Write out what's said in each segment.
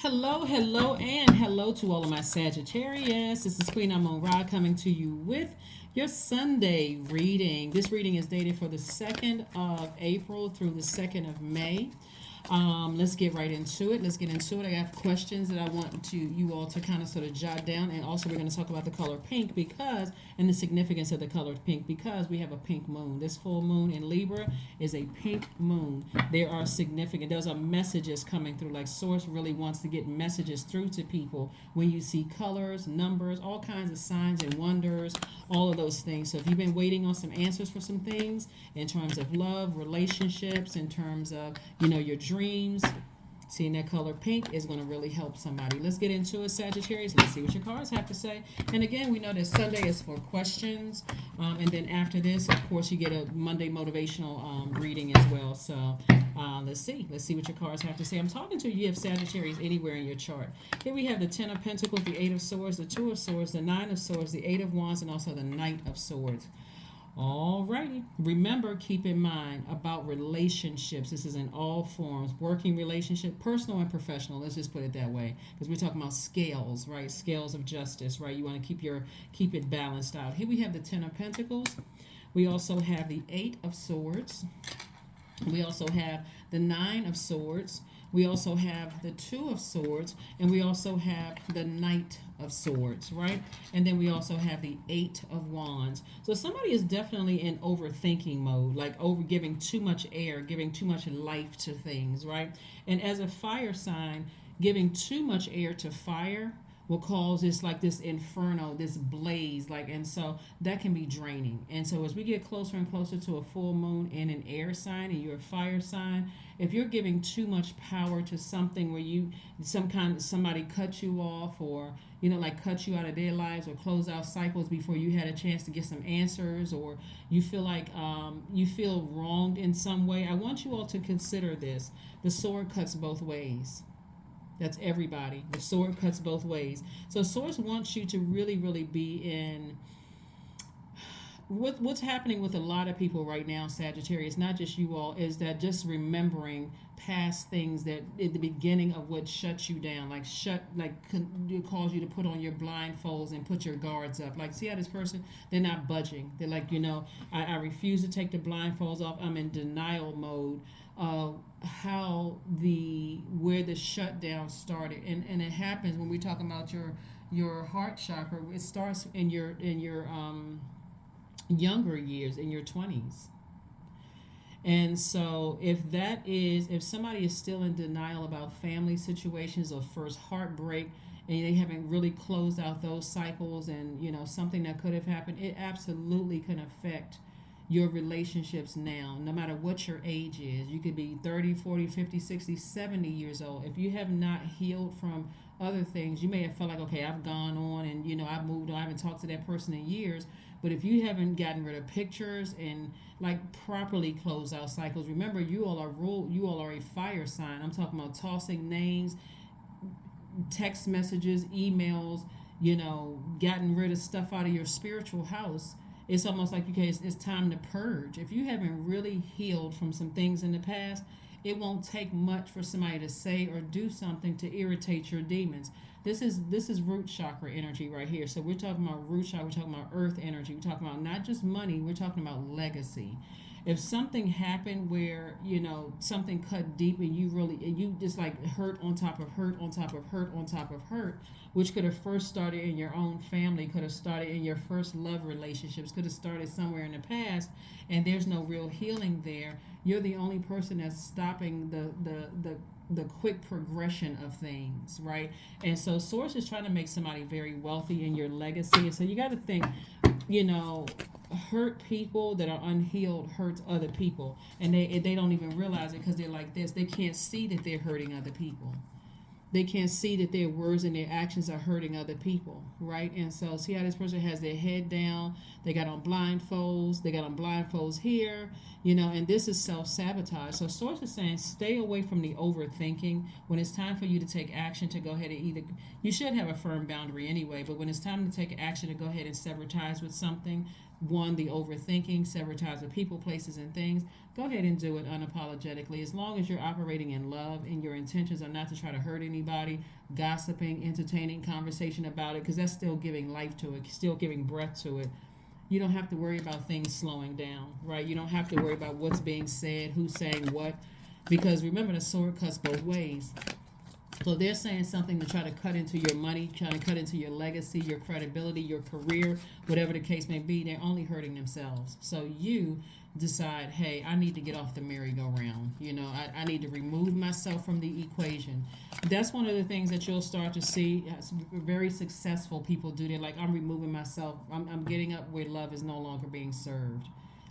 Hello, hello, and hello to all of my Sagittarius. This is Queen Amon Ra coming to you with your Sunday reading. This reading is dated for the 2nd of April through the 2nd of May. Let's get right into it. Let's get into it. I have questions that I want you all to kind of sort of jot down, and also we're going to talk about the color pink and the significance of the color pink because we have a pink moon. This full moon in Libra is a pink moon. There are significant. Those are messages coming through. Like Source really wants to get messages through to people when you see colors, numbers, all kinds of signs and wonders, all of those things. So if you've been waiting on some answers for some things in terms of love, relationships, in terms of your dreams, seeing that color pink is going to really help somebody. Let's get into it, Sagittarius. Let's see what your cards have to say. And again, we know that Sunday is for questions. And then after this, of course, you get a Monday motivational reading as well. So let's see. Let's see what your cards have to say. I'm talking to you if Sagittarius anywhere in your chart. Here we have the 10 of Pentacles, the 8 of Swords, the 2 of Swords, the 9 of Swords, the 8 of Wands, and also the Knight of Swords. Alrighty. Remember, keep in mind about relationships. This is in all forms. Working relationship, personal and professional. Let's just put it that way. Because we're talking about scales, right? Scales of justice, right? You want to keep it balanced out. Here we have the 10 of Pentacles. We also have the 8 of Swords. We also have the 9 of Swords. We also have the 2 of Swords, and we also have the Knight of Swords, right? And then we also have the 8 of Wands. So somebody is definitely in overthinking mode, like over giving too much air, giving too much life to things, right? And as a fire sign, giving too much air to fire will cause this inferno, this blaze, and so that can be draining. And so as we get closer and closer to a full moon in an air sign and you're a fire sign, if you're giving too much power to something where somebody cut you off, or cut you out of their lives, or close out cycles before you had a chance to get some answers, or you feel like you feel wronged in some way, I want you all to consider this. The sword cuts both ways. That's everybody. The sword cuts both ways. So Source wants you to really, really be in what's happening with a lot of people right now, Sagittarius, not just you all, is that just remembering past things that at the beginning of what shuts you down, it calls you to put on your blindfolds and put your guards up. Like, see how this person, they're not budging. They're like, I refuse to take the blindfolds off. I'm in denial mode of where the shutdown started. And it happens when we talk about your heart chakra. It starts in your younger years, in your 20s. And so if somebody is still in denial about family situations or first heartbreak, and they haven't really closed out those cycles, and something that could have happened, it absolutely can affect your relationships now, no matter what your age is. You could be 30, 40, 50, 60, 70 years old. If you have not healed from other things, you may have felt like, okay, I've gone on and I've moved on, I haven't talked to that person in years. But if you haven't gotten rid of pictures and properly closed out cycles, remember, you all are a fire sign. I'm talking about tossing names, text messages, emails, getting rid of stuff out of your spiritual house. It's almost like, okay, it's time to purge. If you haven't really healed from some things in the past, it won't take much for somebody to say or do something to irritate your demons. This is root chakra energy right here. So we're talking about root chakra, we're talking about earth energy, we're talking about not just money, we're talking about legacy. If something happened where something cut deep and you just hurt on top of hurt on top of hurt on top of hurt, which could have first started in your own family, could have started in your first love relationships, could have started somewhere in the past, and there's no real healing there. You're the only person that's stopping the quick progression of things, right? And so Source is trying to make somebody very wealthy in your legacy. And so you got to think, hurt people that are unhealed hurt other people, and they don't even realize it because they're like this. They can't see that they're hurting other people. They can't see that their words and their actions are hurting other people, right? And so see how this person has their head down. They got on blindfolds. They got on blindfolds here, and this is self-sabotage. So Source is saying stay away from the overthinking. When it's time for you to take action, to go ahead and you should have a firm boundary anyway, but when it's time to take action to go ahead and sever ties with something, one, the overthinking, sabotage of people, places, and things, go ahead and do it unapologetically. As long as you're operating in love and your intentions are not to try to hurt anybody, gossiping, entertaining conversation about it, because that's still giving life to it, still giving breath to it. You don't have to worry about things slowing down, right? You don't have to worry about what's being said, who's saying what, because remember, the sword cuts both ways. So they're saying something to try to cut into your money, trying to cut into your legacy, your credibility, your career, whatever the case may be. They're only hurting themselves. So you decide, hey, I need to get off the merry-go-round. I need to remove myself from the equation. That's one of the things that you'll start to see very successful people do. They're like, I'm removing myself. I'm getting up where love is no longer being served.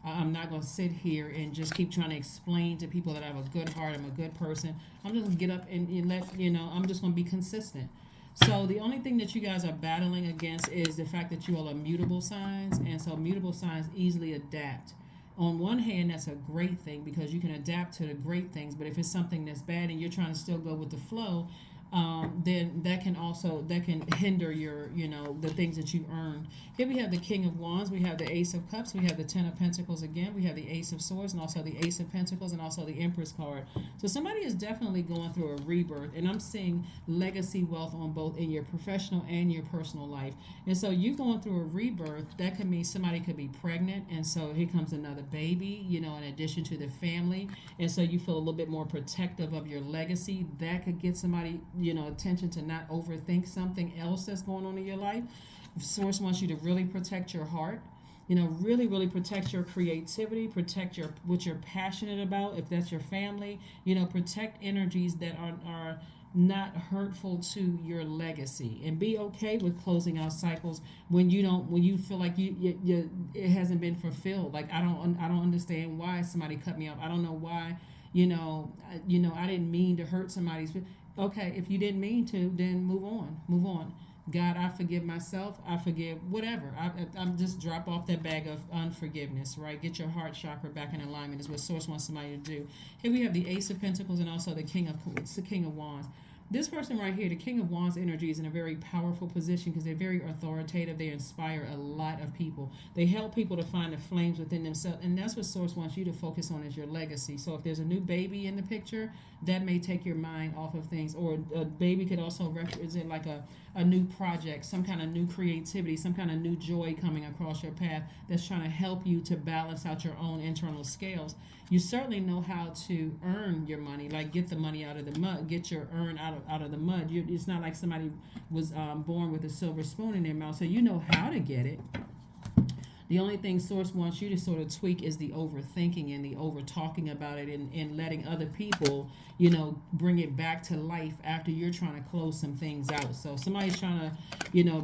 I'm not going to sit here and just keep trying to explain to people that I have a good heart, I'm a good person. I'm just going to get up and I'm just going to be consistent. So the only thing that you guys are battling against is the fact that you all are mutable signs, and so mutable signs easily adapt. On one hand, that's a great thing because you can adapt to the great things, but if it's something that's bad and you're trying to still go with the flow, then that can hinder your the things that you earned. Here we have the King of Wands, we have the Ace of Cups, we have the Ten of Pentacles again, we have the Ace of Swords, and also the Ace of Pentacles, and also the Empress card. So somebody is definitely going through a rebirth, and I'm seeing legacy wealth on both in your professional and your personal life. And so you going through a rebirth, that could mean somebody could be pregnant, and so here comes another baby, in addition to the family, and so you feel a little bit more protective of your legacy. That could get somebody attention to not overthink something else that's going on in your life. Source wants you to really protect your heart, really, really protect your creativity, protect what you're passionate about. If that's your family, protect energies that are not hurtful to your legacy, and be okay with closing out cycles when you feel like you it hasn't been fulfilled. Like I don't understand why somebody cut me off. I don't know why, I didn't mean to hurt somebody's. Okay, if you didn't mean to, then move on. God, I forgive myself. I forgive whatever. I'm just drop off that bag of unforgiveness, right? Get your heart chakra back in alignment is what Source wants somebody to do. Here we have the Ace of Pentacles and also the King of Wands. This person right here, the King of Wands energy, is in a very powerful position because they're very authoritative. They inspire a lot of people. They help people to find the flames within themselves, and that's what Source wants you to focus on is your legacy. So if there's a new baby in the picture, that may take your mind off of things. Or a baby could also represent like a new project, some kind of new creativity, some kind of new joy coming across your path that's trying to help you to balance out your own internal scales. You certainly know how to earn your money, like get the money out of the mud, get your earn out of the mud. It's not like somebody was born with a silver spoon in their mouth, so you know how to get it. The only thing Source wants you to sort of tweak is the overthinking and the over talking about it, and letting other people, bring it back to life after you're trying to close some things out. So somebody's trying to,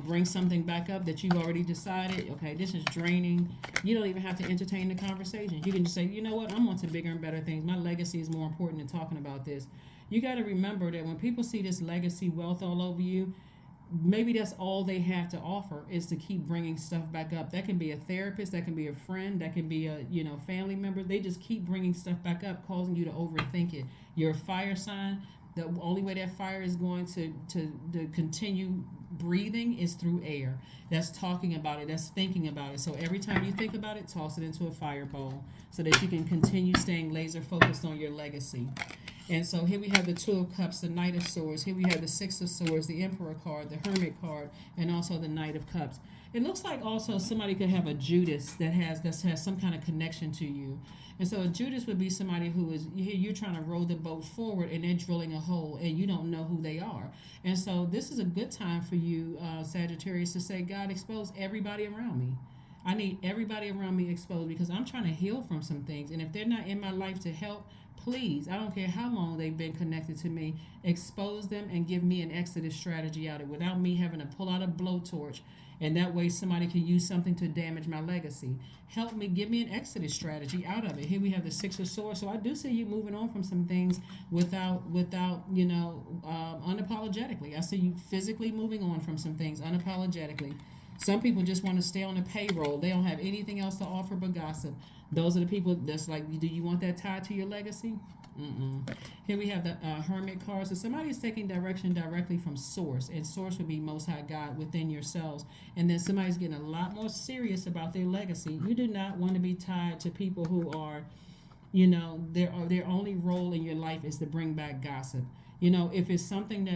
bring something back up that you've already decided, okay, this is draining. You don't even have to entertain the conversation. You can just say, you know what, I'm on to bigger and better things. My legacy is more important than talking about this. You got to remember that when people see this legacy wealth all over you, maybe that's all they have to offer is to keep bringing stuff back up. That can be a therapist, that can be a friend, that can be a family member. They just keep bringing stuff back up, causing you to overthink it. You're a fire sign. The only way that fire is going to continue breathing is through air. That's talking about it, that's thinking about it. So every time you think about it, toss it into a fire bowl so that you can continue staying laser focused on your legacy. And so here we have the Two of Cups, the Knight of Swords. Here we have the Six of Swords, the Emperor card, the Hermit card, and also the Knight of Cups. It looks like also somebody could have a Judas that has some kind of connection to you. And so a Judas would be somebody who is, you're trying to row the boat forward and they're drilling a hole and you don't know who they are. And so this is a good time for you, Sagittarius, to say, God, expose everybody around me. I need everybody around me exposed because I'm trying to heal from some things. And if they're not in my life to help, please, I don't care how long they've been connected to me, expose them and give me an exodus strategy out of it without me having to pull out a blowtorch. And that way somebody can use something to damage my legacy. Help me, give me an exodus strategy out of it. Here we have the Six of Swords. So I do see you moving on from some things without unapologetically. I see you physically moving on from some things unapologetically. Some people just want to stay on the payroll. They don't have anything else to offer but gossip. Those are the people that's like, do you want that tied to your legacy? Mm-mm. Here we have the Hermit card. So somebody is taking direction directly from source, and source would be Most High God within yourselves. And then somebody's getting a lot more serious about their legacy. You do not want to be tied to people who are, their only role in your life is to bring back gossip. If it's something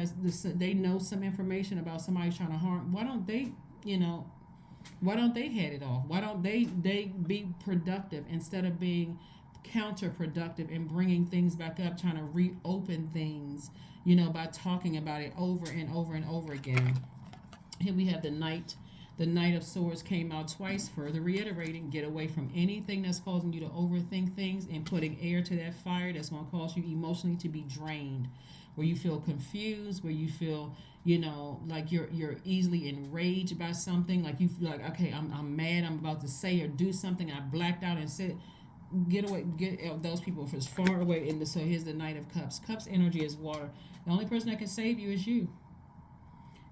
they know some information about somebody trying to harm, you know, why don't they head it off? Why don't they be productive instead of being counterproductive and bringing things back up, trying to reopen things, by talking about it over and over and over again. Here we have the Knight. The Knight of Swords came out twice, further reiterating, get away from anything that's causing you to overthink things and putting air to that fire that's going to cause you emotionally to be drained, where you feel confused, where you feel, like you're easily enraged by something, like you feel like, okay, I'm mad, I'm about to say or do something, I blacked out and said, get away, get those people as far away. And so here's the Knight of Cups. Cups energy is water. The only person that can save you is you.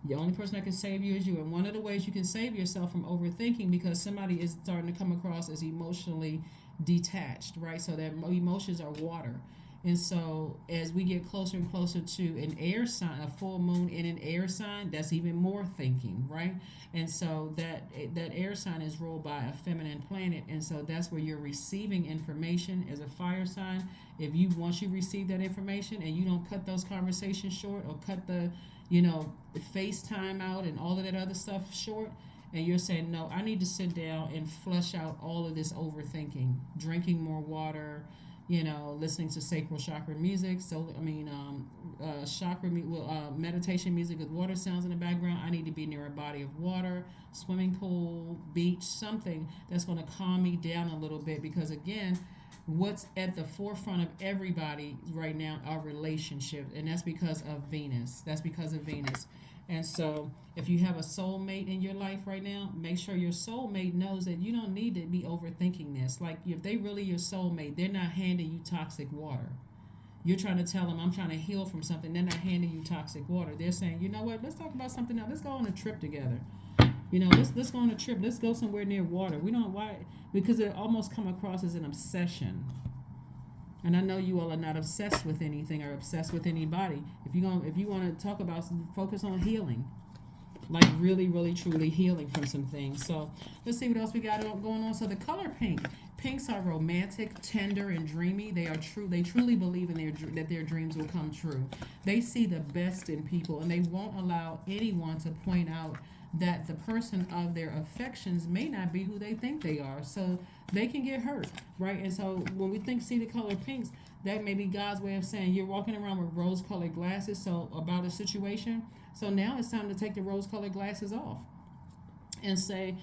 The only person that can save you is you. And one of the ways you can save yourself from overthinking, because somebody is starting to come across as emotionally detached, right? So that emotions are water. And so as we get closer and closer to an air sign, a full moon in an air sign, that's even more thinking, right? And so that air sign is ruled by a feminine planet. And so that's where you're receiving information as a fire sign. Once you receive that information and you don't cut those conversations short, or cut the FaceTime out and all of that other stuff short, and you're saying, no, I need to sit down and flush out all of this overthinking, drinking more water, listening to sacral chakra music. So, meditation music with water sounds in the background. I need to be near a body of water, swimming pool, beach, something that's going to calm me down a little bit. Because again, what's at the forefront of everybody right now are relationships, and that's because of Venus. And so if you have a soulmate in your life right now, make sure your soulmate knows that you don't need to be overthinking this. Like, if they really your soulmate, they're not handing you toxic water. You're trying to tell them, I'm trying to heal from something. They're not handing you toxic water. They're saying, you know what, let's talk about something else. Let's go on a trip together. Let's go on a trip. Let's go somewhere near water. We don't why Because it almost come across as an obsession. And I know you all are not obsessed with anything or obsessed with anybody. If you want to talk about, focus on healing, like really, really, truly healing from some things. So let's see what else we got going on. So the color pink. Pinks are romantic, tender, and dreamy. They are true. They truly believe in that their dreams will come true. They see the best in people, and they won't allow anyone to point out that the person of their affections may not be who they think they are. So they can get hurt, right? And so when we see the color pinks, that may be God's way of saying you're walking around with rose-colored glasses, so about a situation. So now it's time to take the rose-colored glasses off and say,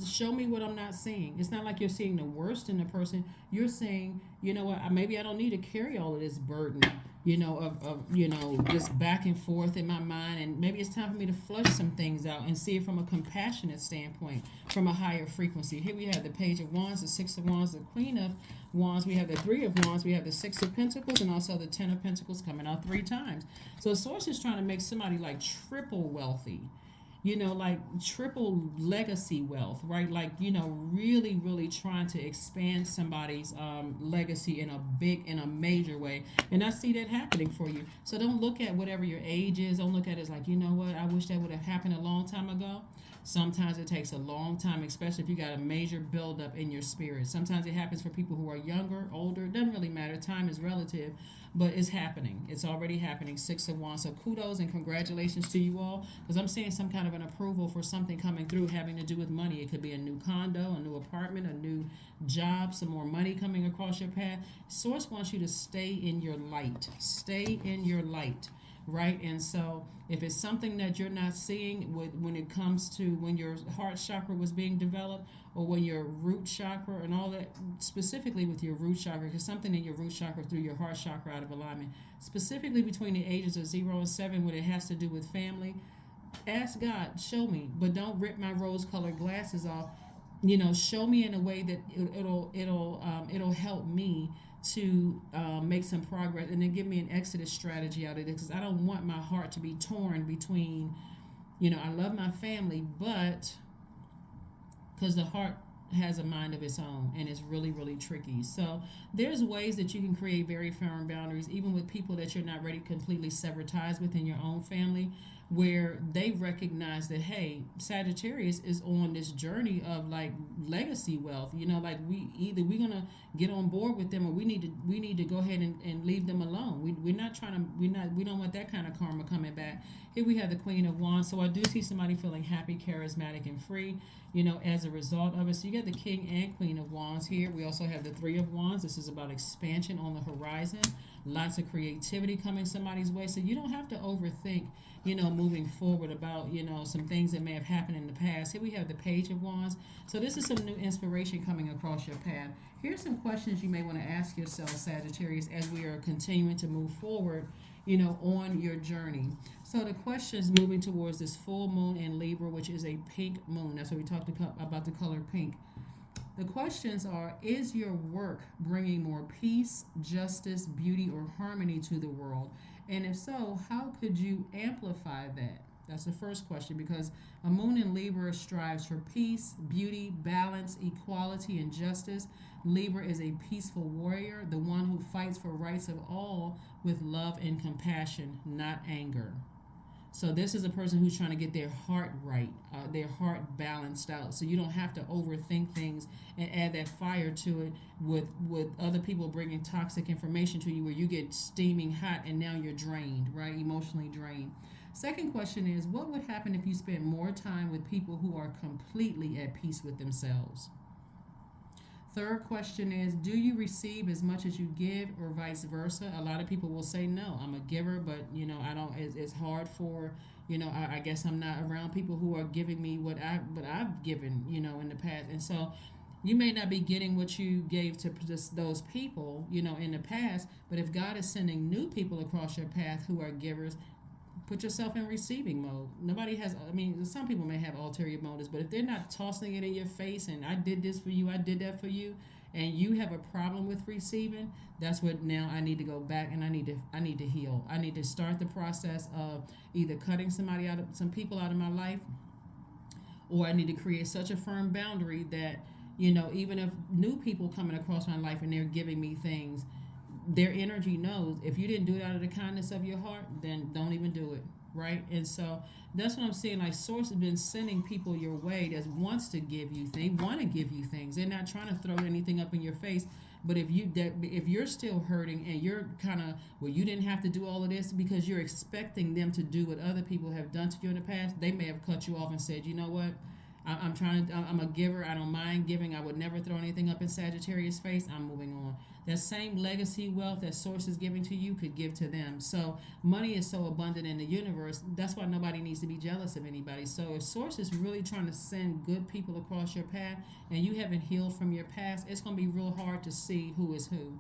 show me what I'm not seeing. It's not like you're seeing the worst in the person. You're saying, maybe I don't need to carry all of this burden, of just back and forth in my mind. And maybe it's time for me to flush some things out and see it from a compassionate standpoint, from a higher frequency. Here we have the Page of Wands, the Six of Wands, the Queen of Wands. We have the Three of Wands. We have the Six of Pentacles, and also the Ten of Pentacles coming out 3 times. So Source is trying to make somebody like triple wealthy. Like triple legacy wealth, right? Like, really, really trying to expand somebody's legacy in a major way. And I see that happening for you. So don't look at whatever your age is. Don't look at it as like, what, I wish that would have happened a long time ago. Sometimes it takes a long time, especially if you got a major buildup in your spirit. Sometimes it happens for people who are younger, older. It doesn't really matter. Time is relative, but it's happening. It's already happening. Six of Wands. So kudos and congratulations to you all, because I'm seeing some kind of an approval for something coming through having to do with money. It could be a new condo, a new apartment, a new job, some more money coming across your path. Source wants you to stay in your light. Stay in your light. Right? And so if it's something that you're not seeing when it comes to when your heart chakra was being developed, or when your root chakra and all that, specifically with your root chakra, because something in your root chakra through your heart chakra out of alignment, specifically between the ages of 0 and 7, when it has to do with family, ask God, show me, but don't rip my rose-colored glasses off. Show me in a way that it'll help me to make some progress, and then give me an exodus strategy out of it, because I don't want my heart to be torn between I love my family, but because the heart has a mind of its own, and it's really, really tricky. So there's ways that you can create very firm boundaries, even with people that you're not ready to completely sever ties with in your own family, where they recognize that, hey, Sagittarius is on this journey of like legacy wealth. Like we're gonna get on board with them, or we need to go ahead and leave them alone. We're not trying to we don't want that kind of karma coming back. Here we have the Queen of Wands. So I do see somebody feeling happy, charismatic, and free, as a result of it. So you got the King and Queen of Wands here. We also have the Three of Wands. This is about expansion on the horizon. Lots of creativity coming somebody's way. So you don't have to overthink, moving forward about, some things that may have happened in the past. Here we have the Page of Wands. So this is some new inspiration coming across your path. Here's some questions you may want to ask yourself, Sagittarius, as we are continuing to move forward, on your journey. So the questions moving towards this full moon in Libra, which is a pink moon. That's what we talked about, the color pink. The questions are, is your work bringing more peace, justice, beauty, or harmony to the world? And if so, how could you amplify that? That's the first question, because a moon in Libra strives for peace, beauty, balance, equality, and justice. Libra is a peaceful warrior, the one who fights for rights of all with love and compassion, not anger. So this is a person who's trying to get their heart right, their heart balanced out. So you don't have to overthink things and add that fire to it with other people bringing toxic information to you, where you get steaming hot and now you're drained, right? Emotionally drained. Second question is, what would happen if you spent more time with people who are completely at peace with themselves? Third question is, do you receive as much as you give, or vice versa? A lot of people will say, no, I'm a giver, but, I don't, it's hard for, I guess I'm not around people who are giving me what I've given, in the past. And so you may not be getting what you gave to those people, in the past, but if God is sending new people across your path who are givers, put yourself in receiving mode. Nobody has, some people may have ulterior motives, but if they're not tossing it in your face and I did this for you, I did that for you, and you have a problem with receiving, that's what now I need to go back and I need to heal. I need to start the process of either cutting some people out of my life, or I need to create such a firm boundary that, even if new people coming across my life and they're giving me things, their energy knows, if you didn't do it out of the kindness of your heart, then don't even do it, right? And so that's what I'm saying. Like, Source has been sending people your way that wants to give you things. They want to give you things. They're not trying to throw anything up in your face. But if you're still hurting and you're kind of, well, you didn't have to do all of this, because you're expecting them to do what other people have done to you in the past, they may have cut you off and said, you know what? I'm a giver. I don't mind giving. I would never throw anything up in Sagittarius' face. I'm moving on. That same legacy wealth that Source is giving to you could give to them. So money is so abundant in the universe. That's why nobody needs to be jealous of anybody. So if Source is really trying to send good people across your path and you haven't healed from your past, it's going to be real hard to see who is who.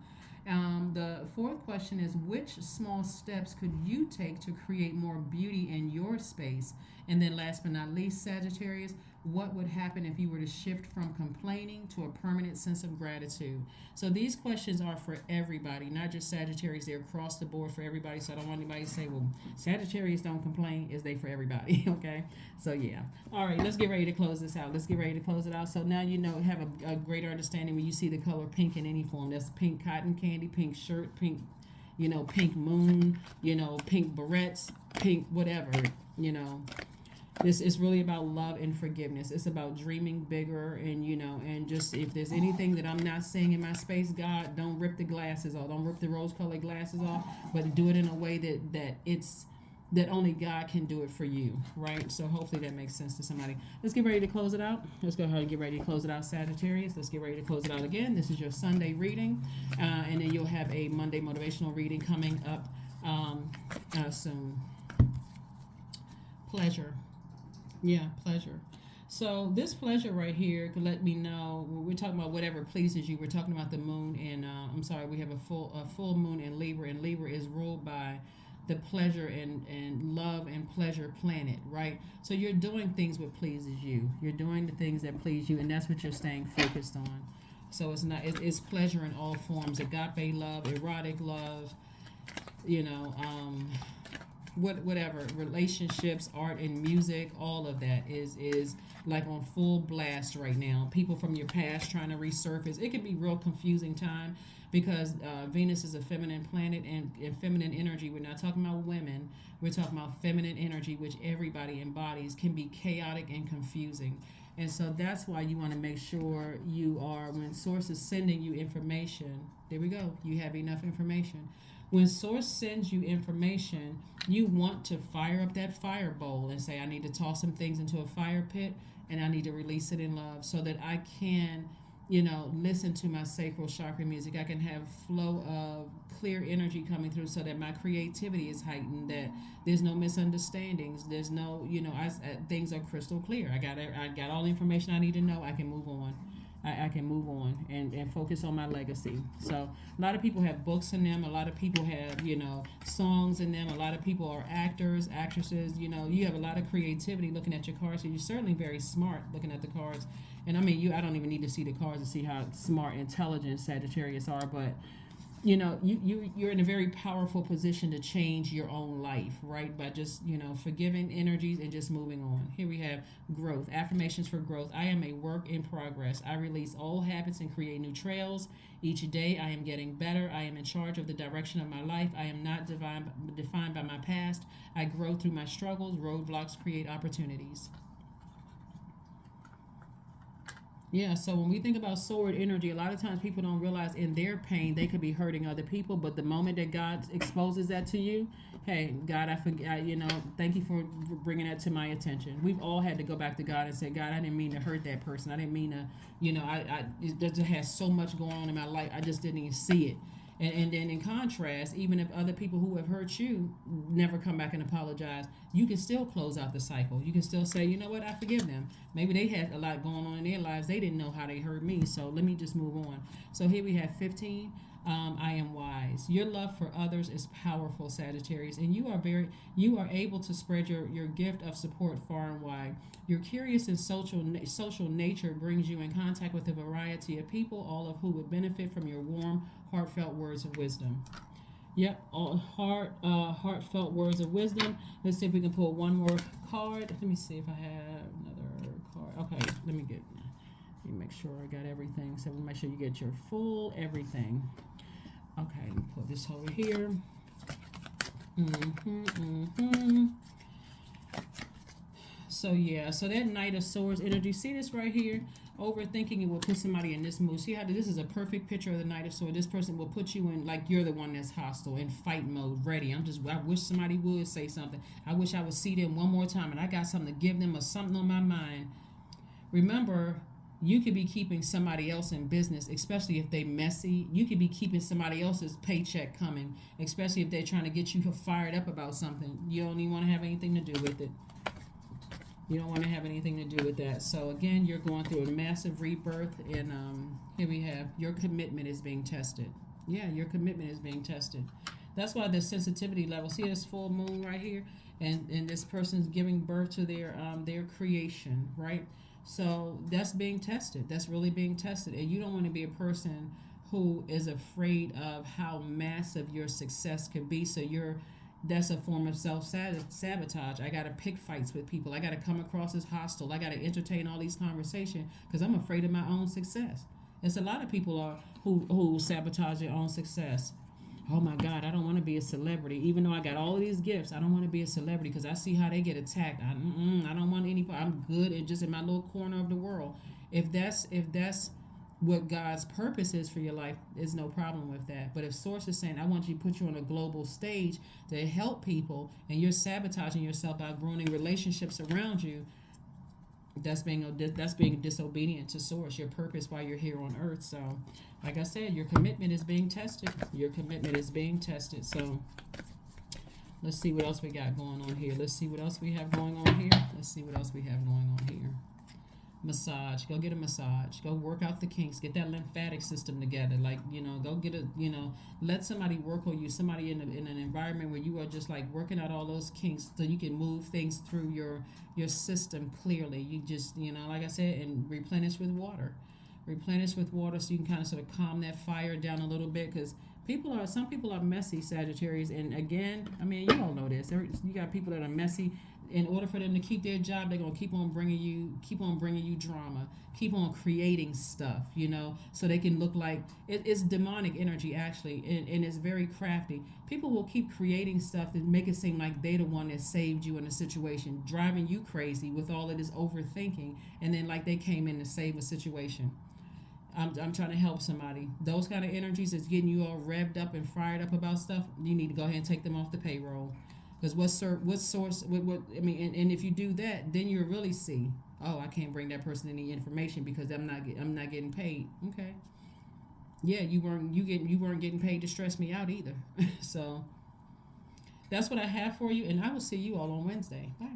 The fourth question is, which small steps could you take to create more beauty in your space? And then last but not least, Sagittarius, what would happen if you were to shift from complaining to a permanent sense of gratitude? So these questions are for everybody, not just Sagittarius. They're across the board for everybody. So I don't want anybody to say, well, Sagittarius don't complain. Is they for everybody? Okay. So yeah. All right, let's get ready to close this out. Let's get ready to close it out. So now have a greater understanding when you see the color pink in any form. That's pink cotton candy, pink shirt, pink, pink moon, pink barrettes, pink whatever, This is really about love and forgiveness. It's about dreaming bigger, and and just, if there's anything that I'm not seeing in my space, God, don't rip the glasses off. Don't rip the rose-colored glasses off, but do it in a way that only God can do it for you, right? So hopefully that makes sense to somebody. Let's get ready to close it out. Let's go ahead and get ready to close it out, Sagittarius. Let's get ready to close it out again. This is your Sunday reading, and then you'll have a Monday motivational reading coming up soon. Pleasure. Yeah, pleasure. So this pleasure right here could let me know, we're talking about whatever pleases you. We're talking about the moon, and we have a full moon in Libra, and Libra is ruled by the pleasure and love and pleasure planet, right? So you're doing things what pleases you. You're doing the things that please you, and that's what you're staying focused on. So it's pleasure in all forms: agape love, erotic love, whatever, relationships, art and music, all of that is like on full blast right now. People from your past trying to resurface. It can be real confusing time because Venus is a feminine planet, and feminine energy, we're not talking about women, we're talking about feminine energy, which everybody embodies, can be chaotic and confusing. And so that's why you want to make sure you are, when source is sending you information, there we go, you have enough information. When source sends you information, you want to fire up that fire bowl and say, I need to toss some things into a fire pit and I need to release it in love so that I can, listen to my sacral chakra music. I can have flow of clear energy coming through so that my creativity is heightened, that there's no misunderstandings, there's no, things are crystal clear. I got all the information I need to know. I can move on. I can move on and focus on my legacy. So a lot of people have books in them. A lot of people have, songs in them. A lot of people are actors, actresses. You have a lot of creativity looking at your cards. So you're certainly very smart looking at the cards. And I don't even need to see the cards to see how smart, intelligent Sagittarius are. But you're in a very powerful position to change your own life, right? By just, forgiving energies and just moving on. Here we have growth, affirmations for growth. I am a work in progress. I release old habits and create new trails. Each day I am getting better. I am in charge of the direction of my life. I am not defined by my past. I grow through my struggles. Roadblocks create opportunities. Yeah, so when we think about sword energy, a lot of times people don't realize in their pain they could be hurting other people, but the moment that God exposes that to you, hey, God, I forget, thank you for bringing that to my attention. We've all had to go back to God and say, God, I didn't mean to hurt that person. I didn't mean to, it just has so much going on in my life. I just didn't even see it. And then in contrast, even if other people who have hurt you never come back and apologize, you can still close out the cycle. You can still say, you know what, I forgive them. Maybe they had a lot going on in their lives. They didn't know how they hurt me, so let me just move on. So here we have 15. I am wise. Your love for others is powerful, Sagittarius, and you are able to spread your gift of support far and wide. Your curious and social nature brings you in contact with a variety of people, all of who would benefit from your warm, heartfelt words of wisdom. Yep, all heartfelt words of wisdom. Let's see if we can pull one more card. Let me see if I have another card. Okay, let me make sure I got everything. So we'll make sure you get your full everything. Okay, let me put this over here. So that Knight of Swords energy, see this right here? Overthinking it will put somebody in this mood. See how this is a perfect picture of the Knight of Swords. This person will put you in like you're the one that's hostile, in fight mode, ready. I wish somebody would say something. I wish I would see them one more time and I got something to give them or something on my mind. Remember, you could be keeping somebody else in business, especially if they messy. You could be keeping somebody else's paycheck coming, especially if they're trying to get you fired up about something. You don't even want to have anything to do with it. You don't want to have anything to do with that. So again, you're going through a massive rebirth, and here we have your commitment is being tested. Yeah, your commitment is being tested. That's why the sensitivity level. See this full moon right here, and this person's giving birth to their creation, right? So that's being tested. That's really being tested. And you don't want to be a person who is afraid of how massive your success could be. So that's a form of self-sabotage. I got to pick fights with people. I got to come across as hostile. I got to entertain all these conversations because I'm afraid of my own success. There's a lot of people who sabotage their own success. Oh my God, I don't want to be a celebrity. Even though I got all of these gifts, I don't want to be a celebrity because I see how they get attacked. I don't want anybody. I'm good and just in my little corner of the world. If that's what God's purpose is for your life, there's no problem with that. But if Source is saying, I want you to put you on a global stage to help people, and you're sabotaging yourself by ruining relationships around you, that's being disobedient to Source, your purpose while you're here on Earth. So, like I said, your commitment is being tested. Your commitment is being tested. So, let's see what else we got going on here. Let's see what else we have going on here. Let's see what else we have going on here. Massage. Go get a massage. Go work out the kinks. Get that lymphatic system together. Go get let somebody work on you. Somebody in an environment where you are just like working out all those kinks so you can move things through your system clearly. You just, like I said, and replenish with water. Replenish with water so you can kind of sort of calm that fire down a little bit, because Some people are messy, Sagittarius, and again, I mean, you all know this. You got people that are messy. In order for them to keep their job, they're gonna keep on bringing you drama, keep on creating stuff, so they can look like it's demonic energy actually, and it's very crafty. People will keep creating stuff that make it seem like they the one that saved you in a situation, driving you crazy with all of this overthinking, and then like they came in to save a situation. I'm trying to help somebody. Those kind of energies is getting you all revved up and fired up about stuff. You need to go ahead and take them off the payroll. Because what source, what I mean, and if you do that, then you'll really see. Oh, I can't bring that person any information because I'm not getting paid. Okay, yeah, you weren't getting paid to stress me out either. So that's what I have for you, and I will see you all on Wednesday. Bye.